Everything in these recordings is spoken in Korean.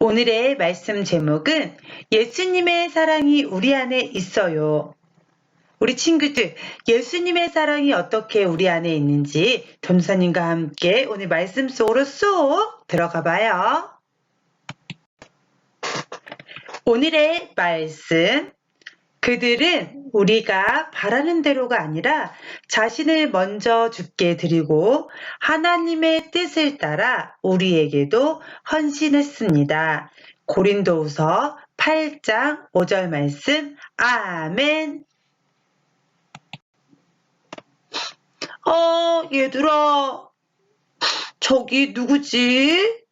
오늘의 말씀 제목은 예수님의 사랑이 우리 안에 있어요. 우리 친구들, 예수님의 사랑이 어떻게 우리 안에 있는지 전도사님과 함께 오늘 말씀 속으로 쏙 들어가 봐요. 오늘의 말씀, 그들은 우리가 바라는 대로가 아니라 자신을 먼저 주께 드리고 하나님의 뜻을 따라 우리에게도 헌신했습니다. 고린도후서 8장 5절 말씀. 아멘. 얘들아, 저기 누구지?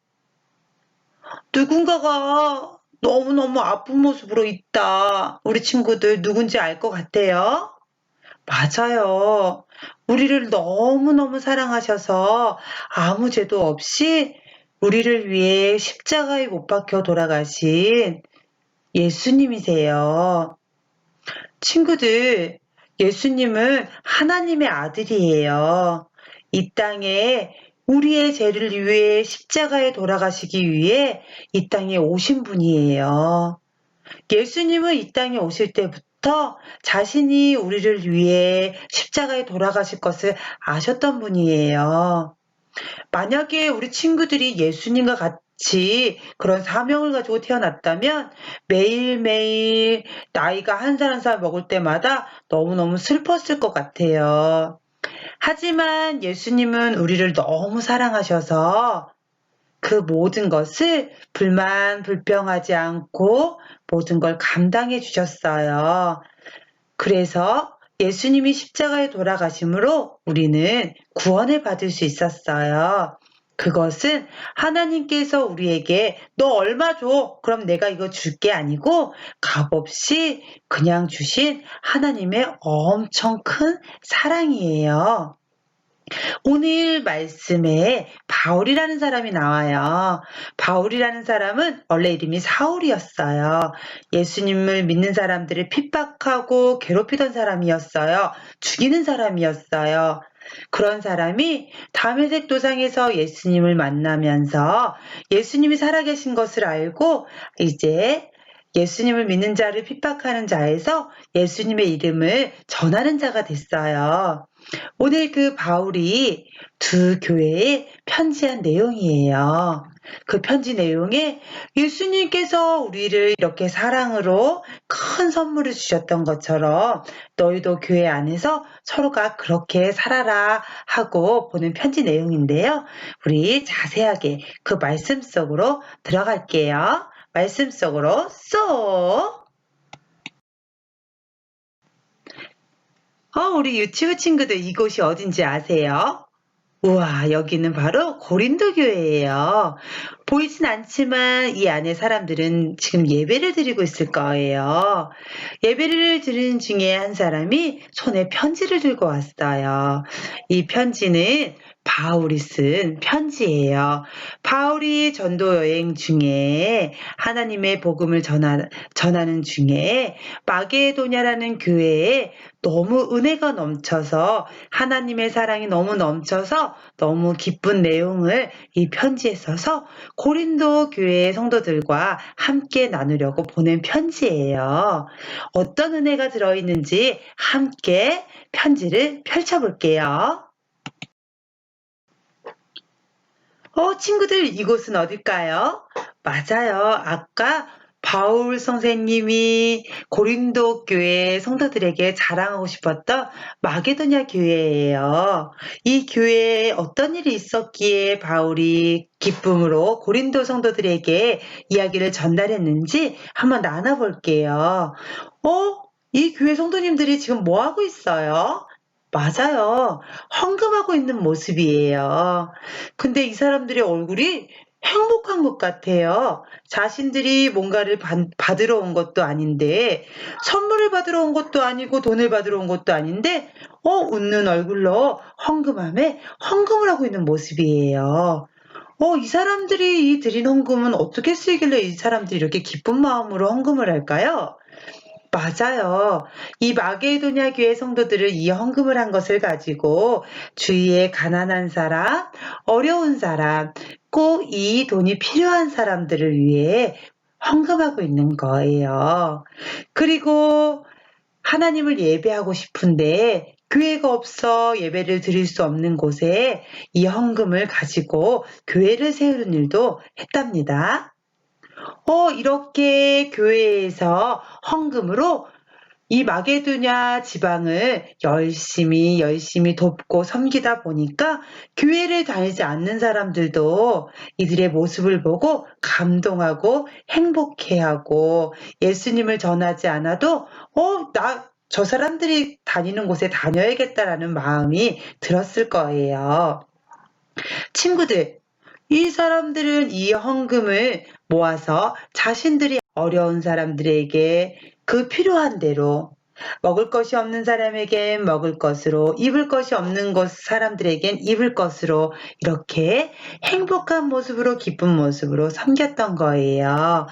누군가가 너무너무 아픈 모습으로 있다. 우리 친구들 누군지 알 것 같아요? 맞아요. 우리를 너무너무 사랑하셔서 아무 죄도 없이 우리를 위해 십자가에 못 박혀 돌아가신 예수님이세요. 친구들, 예수님은 하나님의 아들이에요. 이 땅에 우리의 죄를 위해 십자가에 돌아가시기 위해 이 땅에 오신 분이에요. 예수님은 이 땅에 오실 때부터 자신이 우리를 위해 십자가에 돌아가실 것을 아셨던 분이에요. 만약에 우리 친구들이 예수님과 같이 그런 사명을 가지고 태어났다면 매일매일 나이가 한 살 한 살 먹을 때마다 너무너무 슬펐을 것 같아요. 하지만 예수님은 우리를 너무 사랑하셔서 그 모든 것을 불평하지 않고 모든 걸 감당해 주셨어요. 그래서 예수님이 십자가에 돌아가심으로 우리는 구원을 받을 수 있었어요. 그것은 하나님께서 우리에게 너 얼마 줘? 그럼 내가 이거 줄게 아니고 값없이 그냥 주신 하나님의 엄청 큰 사랑이에요. 오늘 말씀에 바울이라는 사람이 나와요. 바울이라는 사람은 원래 이름이 사울이었어요. 예수님을 믿는 사람들을 핍박하고 괴롭히던 사람이었어요. 죽이는 사람이었어요. 그런 사람이 다메섹 도상에서 예수님을 만나면서 예수님이 살아계신 것을 알고 이제 예수님을 믿는 자를 핍박하는 자에서 예수님의 이름을 전하는 자가 됐어요. 오늘 그 바울이 두 교회에 편지한 내용이에요. 그 편지 내용에 예수님께서 우리를 이렇게 사랑으로 큰 선물을 주셨던 것처럼 너희도 교회 안에서 서로가 그렇게 살아라 하고 보는 편지 내용인데요. 우리 자세하게 그 말씀 속으로 들어갈게요. 말씀 속으로 쏙! 우리 유치부 친구들 이곳이 어딘지 아세요? 우와, 여기는 바로 고린도 교회예요. 보이진 않지만 이 안에 사람들은 지금 예배를 드리고 있을 거예요. 예배를 드리는 중에 한 사람이 손에 편지를 들고 왔어요. 이 편지는 바울이 쓴 편지예요. 바울이 전도 여행 중에 하나님의 복음을 전하는 중에 마게도냐라는 교회에 너무 은혜가 넘쳐서 하나님의 사랑이 너무 넘쳐서 너무 기쁜 내용을 이 편지에 써서 고린도 교회의 성도들과 함께 나누려고 보낸 편지예요. 어떤 은혜가 들어있는지 함께 편지를 펼쳐볼게요. 친구들 이곳은 어딜까요? 맞아요. 아까 바울 선생님이 고린도 교회 성도들에게 자랑하고 싶었던 마게도냐 교회예요. 이 교회에 어떤 일이 있었기에 바울이 기쁨으로 고린도 성도들에게 이야기를 전달했는지 한번 나눠볼게요. 이 교회 성도님들이 지금 뭐 하고 있어요? 맞아요. 헌금하고 있는 모습이에요. 근데 이 사람들의 얼굴이 행복한 것 같아요. 자신들이 뭔가를 받으러 온 것도 아닌데, 선물을 받으러 온 것도 아니고, 돈을 받으러 온 것도 아닌데, 웃는 얼굴로 헌금을 하고 있는 모습이에요. 이 사람들이 이 드린 헌금은 어떻게 쓰이길래 이 사람들이 이렇게 기쁜 마음으로 헌금을 할까요? 맞아요. 이 마게도냐 교회 성도들은 이 헌금을 한 것을 가지고 주위에 가난한 사람, 어려운 사람, 꼭 이 돈이 필요한 사람들을 위해 헌금하고 있는 거예요. 그리고 하나님을 예배하고 싶은데 교회가 없어 예배를 드릴 수 없는 곳에 이 헌금을 가지고 교회를 세우는 일도 했답니다. 이렇게 교회에서 헌금으로 이 마게도냐 지방을 열심히 돕고 섬기다 보니까 교회를 다니지 않는 사람들도 이들의 모습을 보고 감동하고 행복해하고 예수님을 전하지 않아도 저 사람들이 다니는 곳에 다녀야겠다라는 마음이 들었을 거예요. 친구들, 이 사람들은 이 헌금을 모아서 자신들이 어려운 사람들에게 그 필요한 대로 먹을 것이 없는 사람에겐 먹을 것으로, 입을 것이 없는 사람들에겐 입을 것으로 이렇게 행복한 모습으로 기쁜 모습으로 섬겼던 거예요.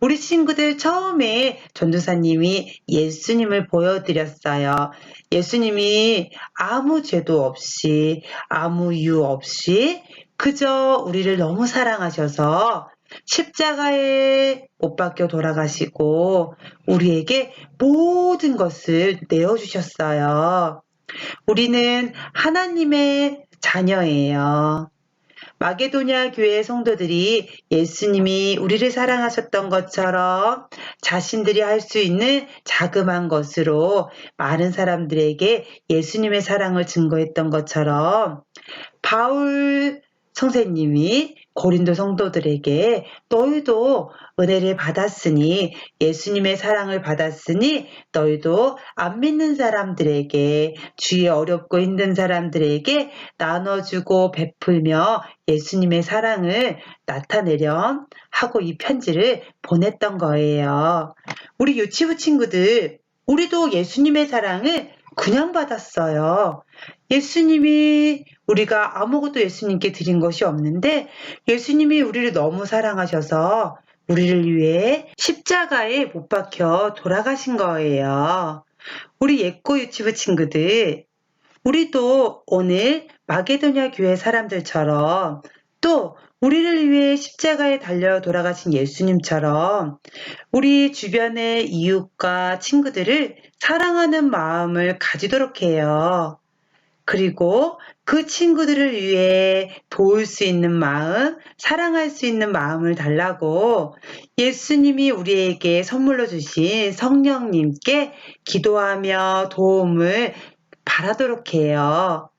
우리 친구들 처음에 전도사님이 예수님을 보여드렸어요. 예수님이 아무 죄도 없이 아무 이유 없이 그저 우리를 너무 사랑하셔서 십자가에 못 박혀 돌아가시고 우리에게 모든 것을 내어주셨어요. 우리는 하나님의 자녀예요. 마게도냐 교회 성도들이 예수님이 우리를 사랑하셨던 것처럼 자신들이 할 수 있는 자그마한 것으로 많은 사람들에게 예수님의 사랑을 증거했던 것처럼 바울 선생님이 고린도 성도들에게 너희도 은혜를 받았으니 예수님의 사랑을 받았으니 너희도 안 믿는 사람들에게 주위에 어렵고 힘든 사람들에게 나눠주고 베풀며 예수님의 사랑을 나타내렴 하고 이 편지를 보냈던 거예요. 우리 유치부 친구들, 우리도 예수님의 사랑을 그냥 받았어요. 예수님이 우리가 아무것도 예수님께 드린 것이 없는데 예수님이 우리를 너무 사랑하셔서 우리를 위해 십자가에 못 박혀 돌아가신 거예요. 우리 예꼬 유치부 친구들, 우리도 오늘 마게도냐 교회 사람들처럼 또 우리를 위해 십자가에 달려 돌아가신 예수님처럼 우리 주변의 이웃과 친구들을 사랑하는 마음을 가지도록 해요. 그리고 그 친구들을 위해 도울 수 있는 마음, 사랑할 수 있는 마음을 달라고 예수님이 우리에게 선물로 주신 성령님께 기도하며 도움을 바라도록 해요.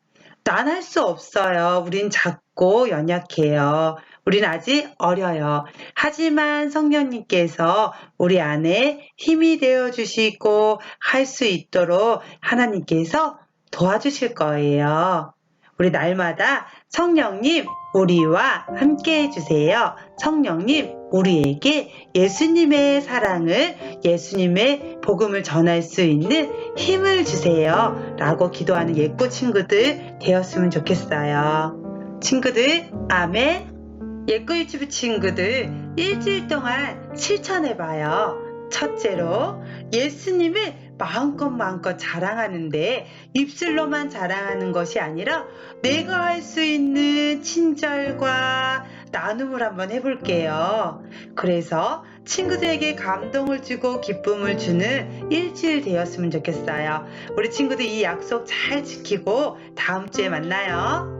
난 할 수 없어요. 우린 작고 연약해요. 우린 아직 어려요. 하지만 성령님께서 우리 안에 힘이 되어주시고 할 수 있도록 하나님께서 도와주실 거예요. 우리 날마다 성령님 우리와 함께 해주세요. 성령님 우리에게 예수님의 사랑을, 예수님의 복음을 전할 수 있는 힘을 주세요. 라고 기도하는 예꼬 친구들 되었으면 좋겠어요. 친구들, 아멘. 예꼬 유치부 친구들 일주일 동안 실천해봐요. 첫째로 예수님을 마음껏 자랑하는데 입술로만 자랑하는 것이 아니라 내가 할 수 있는 친절과 나눔을 한번 해볼게요. 그래서 친구들에게 감동을 주고 기쁨을 주는 일주일 되었으면 좋겠어요. 우리 친구들 이 약속 잘 지키고 다음 주에 만나요.